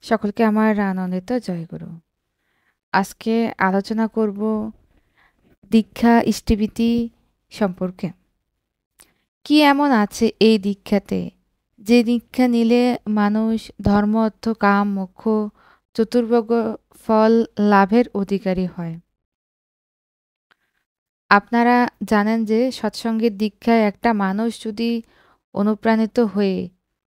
সকলকে আমার আনন্দিত জয়গুরু। আজকে আলোচনা করব দীক্ষা ইষ্টবিতি সম্পর্কে। কি এমন আছে এই দীক্ষাতে যে দীক্ষা নিলে মানুষ ধর্ম অর্থ কাম মোক্ষ চতুর্বর্গ ফল লাভের অধিকারী হয়। আপনারা জানেন যে সৎসঙ্গের দীক্ষায় একটা মানুষ যদি অনুপ্রাণিত হয়ে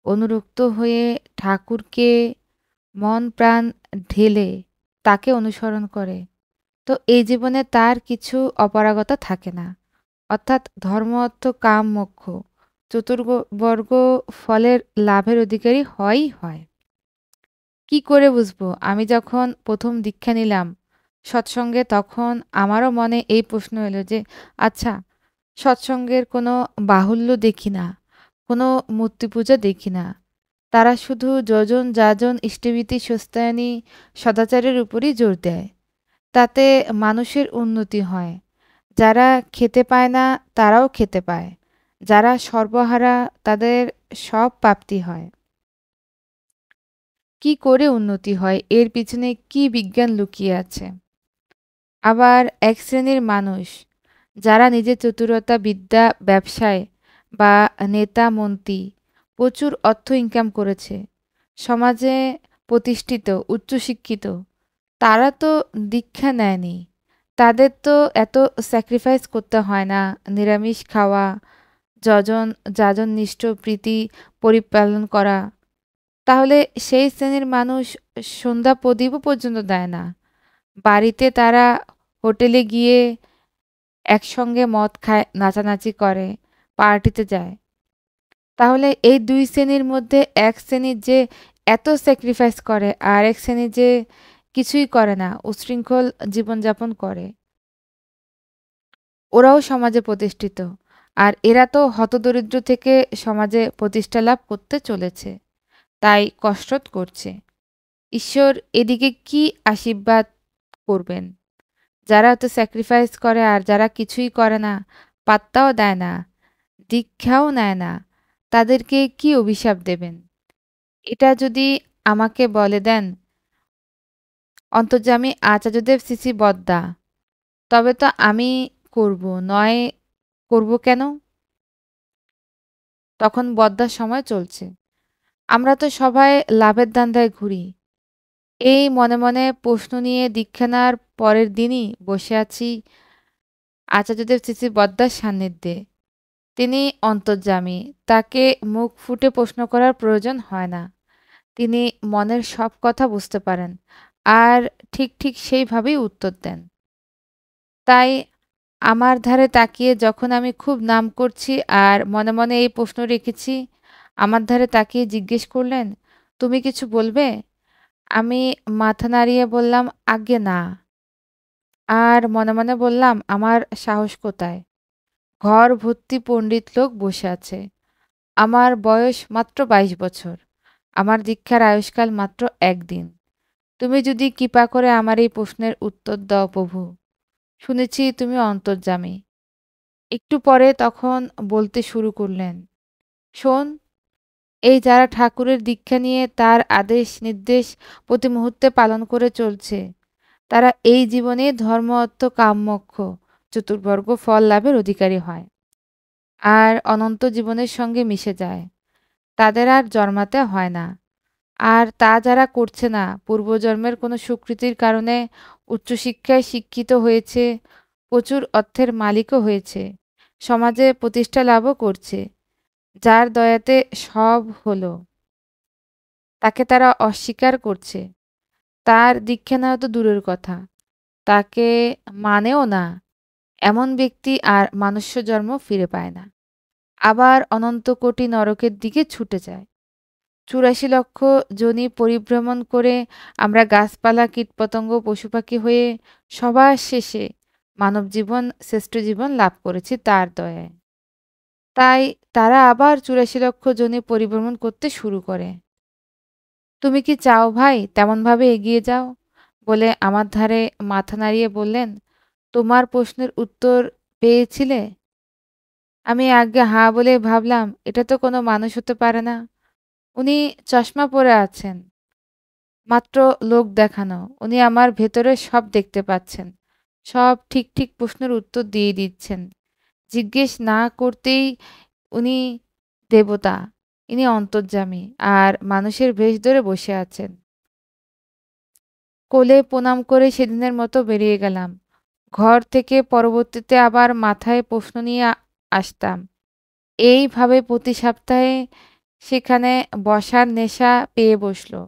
অনুরক্ত হয়ে ঠাকুরকে মন প্রাণ ঢেলে তাকে অনুসরণ করে, তো এই জীবনে তার কিছু অপারগতা থাকে না। অর্থাৎ ধর্ম অর্থ কাম মোক্ষ চতুর্বর্গ ফলের লাভের অধিকারী হয়ই হয়। কি করে বুঝবো? আমি যখন প্রথম দীক্ষা নিলাম সৎসঙ্গে, তখন আমারও মনে এই প্রশ্ন এলো যে আচ্ছা, সৎসঙ্গের কোনো বাহুল্য দেখি না, কোনো মূর্তি পূজা দেখি না। তারা শুধু যজন যাজন ইষ্টভীতি সস্তায়নী সদাচারের উপরই জোর দেয়। তাতে মানুষের উন্নতি হয়। যারা খেতে পায় না তারাও খেতে পায়, যারা সর্বহারা তাদের সব প্রাপ্তি হয়। কি করে উন্নতি হয়, এর পিছনে কি বিজ্ঞান লুকিয়ে আছে? আবার এক শ্রেণীর মানুষ যারা নিজের চতুরতা বিদ্যা ব্যবসায় বা নেতা মন্ত্রী প্রচুর অর্থ ইনকাম করেছে, সমাজে প্রতিষ্ঠিত উচ্চশিক্ষিত, তারা তো দীক্ষা নেয়নি। তাদের তো এত স্যাক্রিফাইস করতে হয় না, নিরামিষ খাওয়া, যজন যাজননিষ্ঠ প্রীতি পরিপালন করা। তাহলে সেই শ্রেণীর মানুষ সন্ধ্যা প্রদীপও পর্যন্ত দেয় না। বাড়িতে তারা হোটেলে গিয়ে একসঙ্গে মদ খায়, নাচানাচি করে, পার্টিতে যায়। তাহলে এই দুই শ্রেণীর মধ্যে এক শ্রেণীর যে এত স্যাক্রিফাইস করে আর এক শ্রেণী যে কিছুই করে না, উচ্ছৃঙ্খল জীবনযাপন করে, ওরাও সমাজে প্রতিষ্ঠিত। আর এরা তো হতদরিদ্র থেকে সমাজে প্রতিষ্ঠা লাভ করতে চলেছে, তাই কসরত করছে। ঈশ্বর এদিকে কি আশীর্বাদ করবেন? যারা তো স্যাক্রিফাইস করে আর যারা কিছুই করে না, পাত্তাও দেয় না, দীক্ষাও নেয় না, তাদেরকে কি অভিশাপ দেবেন? এটা যদি আমাকে বলে দেন অন্তর্যামী আচার্যদেব শ্রী বদ্দা, তবে তো আমি করব, নয় করব কেন? তখন বদ্দার সময় চলছে। আমরা তো সবাই লাভের ধান্দায় ঘুরি। এই মনে মনে প্রশ্ন নিয়ে দীক্ষা নেওয়ার পরের দিনই বসে আছি আচার্যদেব শ্রী বদ্দার সান্নিধ্যে। তিনি অন্তর্যামী, তাকে মুখ ফুটে প্রশ্ন করার প্রয়োজন হয় না। তিনি মনের সব কথা বুঝতে পারেন আর ঠিক ঠিক সেইভাবেই উত্তর দেন। তাই আমার ধারে তাকিয়ে যখন আমি খুব নাম করছি আর মনে মনে এই প্রশ্ন রেখেছি, আমার ধারে তাকিয়ে জিজ্ঞেস করলেন, তুমি কিছু বলবে? আমি মাথা নাড়িয়ে বললাম, আজ্ঞে না। আর মনে মনে বললাম, আমার সাহস কোথায়? ঘর ভর্তি পণ্ডিত লোক বসে আছে। আমার বয়স মাত্র 22 বছর। আমার দীক্ষার আয়ুষ্কাল মাত্র একদিন। তুমি যদি কৃপা করে আমার এই প্রশ্নের উত্তর দাও প্রভু। শুনেছি তুমি অন্তর্যামী। একটু পরে তখন বলতে শুরু করলেন, শোন, এই যারা ঠাকুরের দীক্ষা নিয়ে তার আদেশ নির্দেশ প্রতি মুহূর্তে পালন করে চলছে, তারা এই জীবনে ধর্ম অর্থ কাম মোক্ষ চতুর্বর্গ ফল লাভের অধিকারী হয় আর অনন্ত জীবনের সঙ্গে মিশে যায়। তাদের আর জন্মাতে হয় না। আর তা যারা করছে না, পূর্বজন্মের কোনো সুকৃতির কারণে উচ্চশিক্ষায় শিক্ষিত হয়েছে, প্রচুর অর্থের মালিকও হয়েছে, সমাজে প্রতিষ্ঠা লাভও করছে, যার দয়াতে সব হলো, তাকে তারা অস্বীকার করছে। তার দীক্ষা নেওয়া তো দূরের কথা, তাকে মানেও না। এমন ব্যক্তি আর মনুষ্য জন্ম ফিরে পায় না, আবার অনন্ত কোটি নরকের দিকে ছুটে যায়। ৮৪ লক্ষ যোনি পরিভ্রমণ করে আমরা গাছপালা কীটপতঙ্গ পশুপাখি হয়ে সবার শেষে মানব জীবন শ্রেষ্ঠ জীবন লাভ করেছি তার দয়ায়। তাই তারা আবার ৮৪ লক্ষ যোনি পরিভ্রমণ করতে শুরু করে। তুমি কি চাও ভাই তেমনভাবে এগিয়ে যাও? বলে আমার ধারে মাথা নাড়িয়ে বললেন, তোমার প্রশ্নের উত্তর পেয়েছিলে? আমি আজ্ঞে হাঁ বলে ভাবলাম, এটা তো কোনো মানুষ হতে পারে না। উনি চশমা পরে আছেন। মাত্র লোক দেখানো। উনি আমার ভেতরে সব দেখতে পাচ্ছেন। সব ঠিক, ঠিক প্রশ্নের উত্তর দিয়ে দিচ্ছেন। জিজ্ঞেস না করতেই উনি দেবতা, ইনি অন্তর্যামী আর মানুষের বেশ ধরে বসে আছেন। কোলে প্রণাম করে সেদিনের মতো বেরিয়ে গেলাম। ঘর থেকে পরবর্তীতে আবার মাথায় প্রশ্ন নিয়ে আসতাম। এইভাবে প্রতি সপ্তাহে সেখানে বসার নেশা পেয়ে বসল।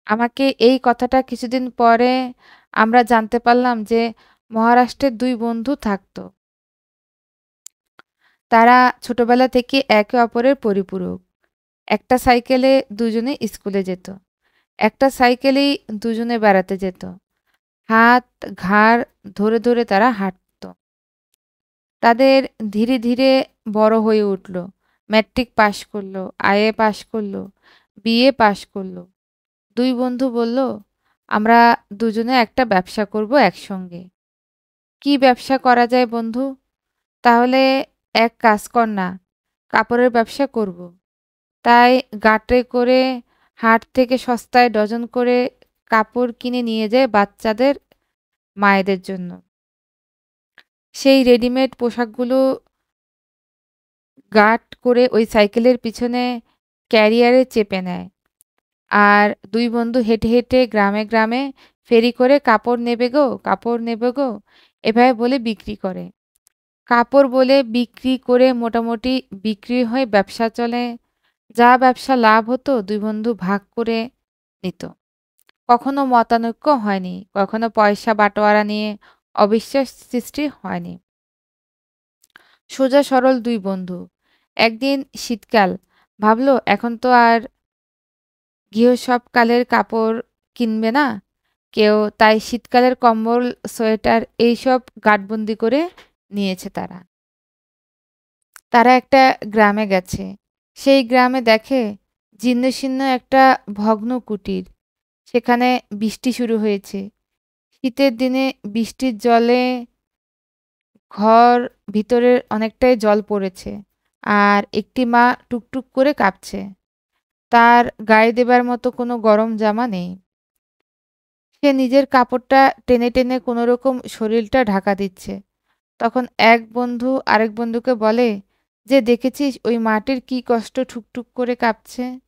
আমাকে এই কথাটা কিছুদিন পরে আমরা জানতে পারলাম যে মহারাষ্ট্রের ২ বন্ধু থাকত। তারা ছোটবেলা থেকে একে অপরের পরিপূরক। একটা সাইকেলে দুজনে স্কুলে যেত। একটা সাইকেলেই দুজনে বেড়াতে যেত। হাত ঘাড় ধরে, ধরে তারা হাঁটত। তাদের ধীরে, ধীরে বড় হয়ে উঠল। ম্যাট্রিক পাশ করল, আইএ পাশ করল, বিএ পাশ করল। ২ বন্ধু বলল, "আমরা দুজনে একটা ব্যবসা করব একসঙ্গে।" "কি ব্যবসা করা যায় বন্ধু?" "তাহলে এক কাজ কর না, কাপড়ের ব্যবসা করব।" তাই গাঁটে করে হাট থেকে সস্তায় ডজন করে কাপড় কিনে নিয়ে যায় বাচ্চাদের মায়েদের জন্য। সেই রেডিমেড পোশাকগুলো গাঁট করে ওই সাইকেলের পিছনে ক্যারিয়ারে চেপে নেয়। আর ২ বন্ধু হেঁটে, হেঁটে গ্রামে, গ্রামে ফেরি করে "কাপড় নেবে গো, কাপড় নেবে গো" এভাবে বলে বিক্রি করে। কাপড় বলে বিক্রি করে মোটামুটি বিক্রি হয়ে ব্যবসা চলে। যা ব্যবসা লাভ হতো ২ বন্ধু ভাগ করে নিত। কখনো মতানৈক্য হয়নি, কখনো পয়সা বাটোয়ারা নিয়ে অবিশ্বাস সৃষ্টি হয়নি। সোজা সরল ২ বন্ধু। একদিন শীতকাল, ভাবল এখন তো আর গৃহসবকালের কাপড় কিনবে না কেউ, তাই শীতকালের কম্বল, সোয়েটার এইসব গাঁটবন্দি করে নিয়েছে তারা। তারা একটা গ্রামে গেছে। সেই গ্রামে দেখে জীর্ণশীর্ণ একটা ভগ্ন কুটির। সেখানে বৃষ্টি শুরু হয়েছে। শীতের দিনে বৃষ্টির জলে ঘর ভিতরের অনেকটাই জল পড়েছে। আর একটি মা টুকটুক করে কাঁপছে। তার গায়ে দেবার মতো কোনো গরম জামা নেই। সে নিজের কাপড়টা টেনে, টেনে কোনোরকম শরীরটা ঢাকা দিচ্ছে। তখন এক বন্ধু আরেক বন্ধুকে বলে যে, "দেখেছিস ওই মাটির কি কষ্ট ঠুকঠুক করে কাঁপছে?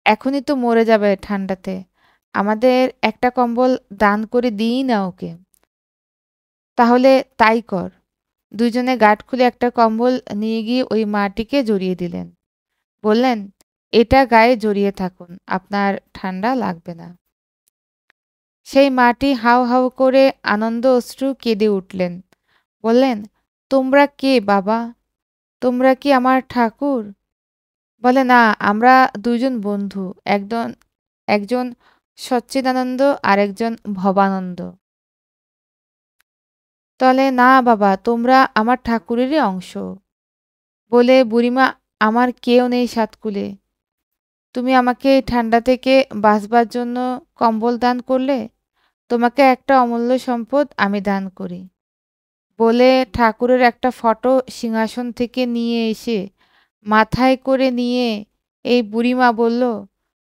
এখনই তো মরে যাবে ঠান্ডাতে। আমাদের একটা কম্বল দান করে দিই না ওকে।" "তাহলে তাই কর।" দুইজনে গাঁট খুলে একটা কম্বল নিয়ে গিয়ে ওই মাটিকে জড়িয়ে দিলেন। বললেন, "এটা গায়ে জড়িয়ে থাকুন, আপনার ঠান্ডা লাগবে না।" সেই মাটি হাউ হাউ করে আনন্দ অশ্রু কেঁদে উঠলেন। বললেন, "তোমরা কে বাবা? তোমরা কি আমার ঠাকুর?" বলে, "না, আমরা ২ জন বন্ধু। একজন সচ্চিদানন্দ আরেকজন ভবানন্দ।" তলে, "না বাবা, তোমরা আমার ঠাকুরেরই অংশ।" বলে, "বুড়িমা, আমার কেউ নেই সাতকুলে। তুমি আমাকে এই ঠান্ডা থেকে বাঁচবার জন্য কম্বল দান করলে। তোমাকে একটা অমূল্য সম্পদ আমি দান করি।" বলে ঠাকুরের একটা ফটো সিংহাসন থেকে নিয়ে এসে মাথায় করে নিয়ে এই বুড়িমা বলল,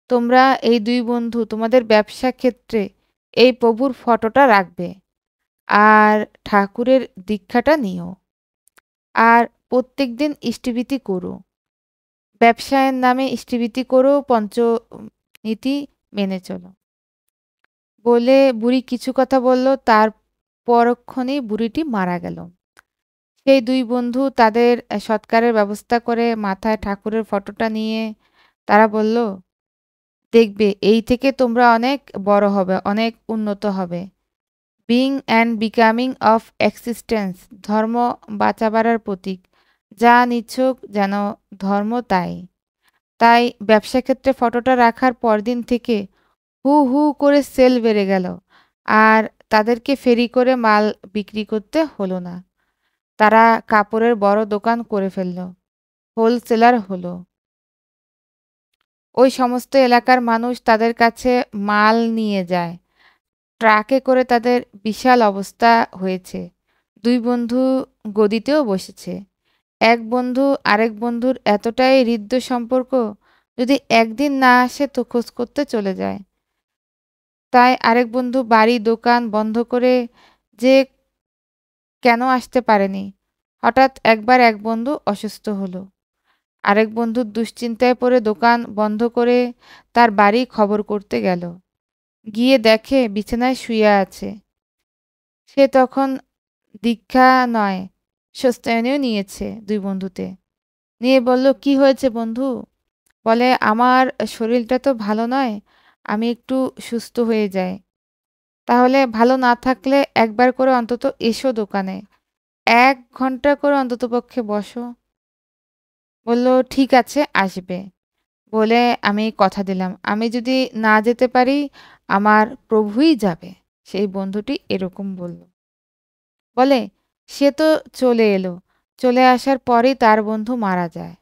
"তোমরা এই ২ বন্ধু তোমাদের ব্যবসা ক্ষেত্রে এই প্রভুর ফটোটা রাখবে। আর ঠাকুরের দীক্ষাটা নিও। আর প্রত্যেকদিন ইষ্টভীতি করো। ব্যবসায়ের নামে ইষ্টভীতি করো, পঞ্চনীতি মেনে চলো।" বলে বুড়ি কিছু কথা বলল, তার পরক্ষণেই বুড়িটি মারা গেল। সেই ২ বন্ধু তাদের সৎকারের ব্যবস্থা করে মাথায় ঠাকুরের ফটোটা নিয়ে তারা বলল, "দেখবে এই থেকে তোমরা অনেক বড় হবে, অনেক উন্নত হবে। Being and becoming of existence, ধর্ম বাঁচাবার প্রতীক। যা নিছক যেন ধর্ম তাই।" তাই ব্যবসাক্ষেত্রে ফটোটা রাখার পরদিন থেকে হু হু করে সেল বেড়ে গেল। আর তাদেরকে ফেরি করে মাল বিক্রি করতে হলো না। তারা কাপড়ের বড় দোকান করে ফেলল। হোলসেলার হলো। ওই সমস্ত এলাকার মানুষ তাদের কাছে মাল নিয়ে যায়। ট্রাকে করে তাদের বিশাল অবস্থা হয়েছে। ২ বন্ধু গদিতেও বসেছে। এক বন্ধু আরেক বন্ধুর এতটাই হৃদ্য সম্পর্ক, যদি একদিন না আসে তো খোঁজ করতে চলে যায়। তাই আরেক বন্ধু বাড়ি দোকান বন্ধ করে যে কেন আসতে পারেনি। হঠাৎ একবার এক বন্ধু অসুস্থ হলো। আরেক বন্ধু দুশ্চিন্তায় পড়ে দোকান বন্ধ করে তার বাড়ি খবর করতে গেল। গিয়ে দেখে বিছানায় শুয়ে আছে। সে তখন দীক্ষা নয়, স্বস্তায়নীও নিয়েছে ২ বন্ধুতে। নিয়ে বলল, "কি হয়েছে বন্ধু?" বলে, "আমার শরীরটা তো ভালো নয়। আমি একটু সুস্থ হয়ে যাই। তাহলে ভালো না থাকলে একবার করে অন্তত এসো দোকানে। ১ ঘন্টা করে অন্ততপক্ষে বসো।" বলল, "ঠিক আছে, আসবে।" বলে আমি কথা দিলাম, "আমি যদি না যেতে পারি, আমার প্রভুই যাবে।" সেই বন্ধুটি এরকম বলল। বলে, "সে তো চলে এলো। চলে আসার পরেই তার বন্ধু মারা যায়।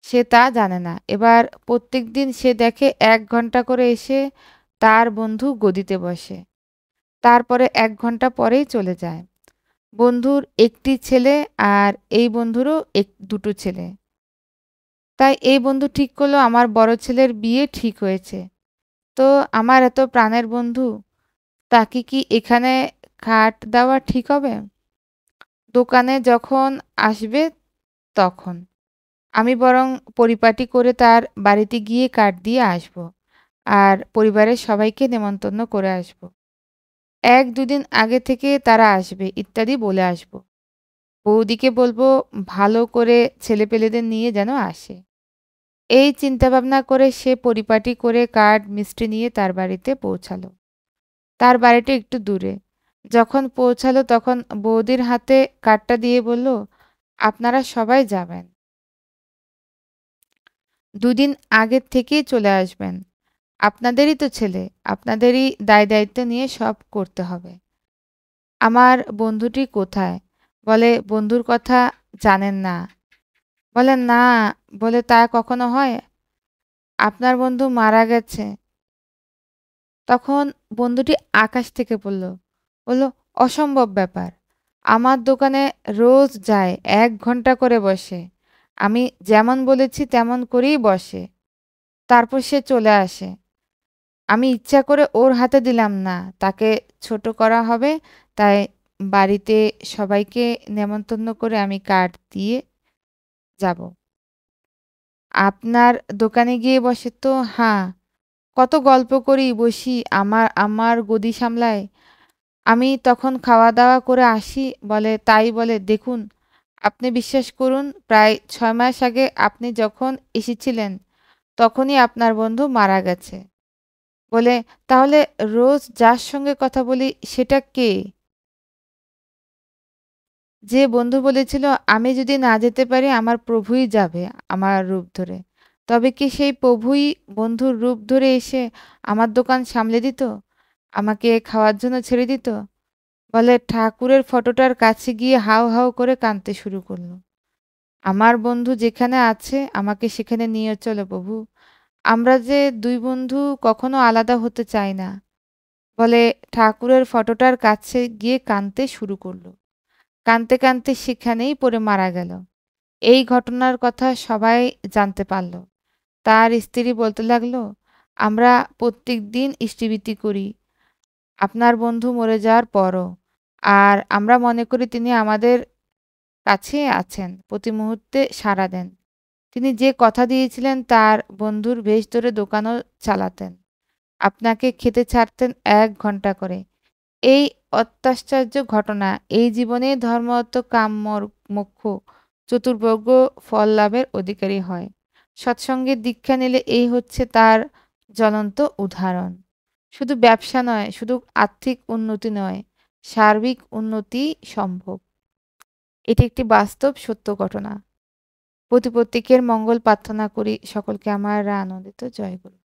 সে তা জানে না। এবার প্রত্যেকদিন সে দেখে ১ ঘন্টা করে এসে তার বন্ধু গদিতে বসে। তারপরে ১ ঘন্টা পরেই চলে যায়। বন্ধুর ১টি ছেলে আর এই বন্ধুরও ২টো ছেলে। তাই এই বন্ধু ঠিক করলো আমার বড় ছেলের বিয়ে ঠিক হয়েছে। তো আমার এত প্রাণের বন্ধু, তাকে কি এখানে খাট দেওয়া ঠিক হবে? দোকানে যখন আসবে তখন। আমি বরং পরিপাটি করে তার বাড়িতে গিয়ে কার্ড দিয়ে আসবো। আর পরিবারের সবাইকে নেমন্তন্ন করে আসবো। ১-২ দিন আগে থেকে তারা আসবে ইত্যাদি বলে আসবো। বৌদিকে বলবো ভালো করে ছেলেপেলেদের নিয়ে যেন আসে। এই চিন্তাভাবনা করে সে পরিপাটি করে কার্ড মিষ্টি নিয়ে তার বাড়িতে পৌঁছালো। তার বাড়িটা একটু দূরে। যখন পৌঁছালো তখন বৌদির হাতে কার্ডটা দিয়ে বলল, "আপনারা সবাই যাবেন। ২ দিন আগের থেকেই চলে আসবেন। আপনাদেরই তো ছেলে, আপনাদেরই দায়-দায়িত্ব নিয়ে সব করতে হবে।" আমার বন্ধুটি কোথায়? বলে, "বন্ধুর কথা জানেন না।" বলে, "না।" বলে, "তা কখনো হয়? আপনার বন্ধু মারা গেছে।" তখন বন্ধুটি আকাশ থেকে পড়ল। বলল, "অসম্ভব ব্যাপার। আমার দোকানে রোজ যায় ১ ঘন্টা করে বসে। আমি যেমন বলেছি তেমন করেই বসে। তারপর সে চলে আসে। আমি ইচ্ছা করে ওর হাতে দিলাম না। তাকে ছোট করা হবে, তাই বাড়িতে সবাইকে নেমন্তন্ন করে আমি কার্ড দিয়ে যাব। আপনার দোকানে গিয়ে বসে তো হাঁ, কত গল্প করি, বসি, আমার আমার গদি সামলায়। আমি তখন খাওয়া-দাওয়া করে আসি।" বলে, "তাই বলে, দেখুন, আপনি বিশ্বাস করুন, প্রায় ৬ মাস আগে আপনি যখন এসেছিলেন, তখনই আপনার বন্ধু মারা গেছে।" বলে, "তাহলে রোজ যার সঙ্গে কথা বলি সেটা কে? যে বন্ধু বলেছিল আমি যদি না যেতে পারি আমার প্রভুই যাবে আমার রূপ ধরে। তবে কি সেই প্রভুই বন্ধুর রূপ ধরে এসে আমার দোকান সামলে দিত? আমাকে খাওয়ার জন্য ছেড়ে দিত?" বলে, ঠাকুরের ফটোটার কাছে গিয়ে হাউ হাউ করে কাঁদতে শুরু করল। "আমার বন্ধু যেখানে আছে আমাকে সেখানে নিয়ে চলো প্রভু। আমরা যে ২ বন্ধু কখনো আলাদা হতে চাই না।" বলে ঠাকুরের ফটোটার কাছে গিয়ে কাঁদতে শুরু করল। কাঁদতে কাঁদতে সেখানেই পড়ে মারা গেল। এই ঘটনার কথা সবাই জানতে পারল। তার স্ত্রী বলতে লাগলো, "আমরা প্রত্যেকদিন ইষ্টিবৃতি করি আপনার বন্ধু মরে যাওয়ার পরও। আর আমরা মনে করি তিনি আমাদের কাছে আছেন, প্রতি মুহূর্তে সাড়া দেন। তিনি যে কথা দিয়েছিলেন তার বন্ধুর বেশ ধরে দোকানও চালাতেন। আপনাকে খেতে ছাড়তেন ১ ঘন্টা করে। এই অত্যাশ্চর্য ঘটনা এই জীবনে ধর্ম অর্থ কাম মোক্ষ চতুর্বর্গ ফল লাভের অধিকারী হয়। সৎসঙ্গের দীক্ষা নিলে এই হচ্ছে তার জ্বলন্ত উদাহরণ। শুধু ব্যবসা নয়, শুধু আর্থিক উন্নতি নয়, সার্বিক উন্নতি সম্ভব। এটি একটি বাস্তব সত্য ঘটনা। প্রতি প্রত্যেকের মঙ্গল প্রার্থনা করি। সকলকে আমার আনন্দিত জয় গুরু।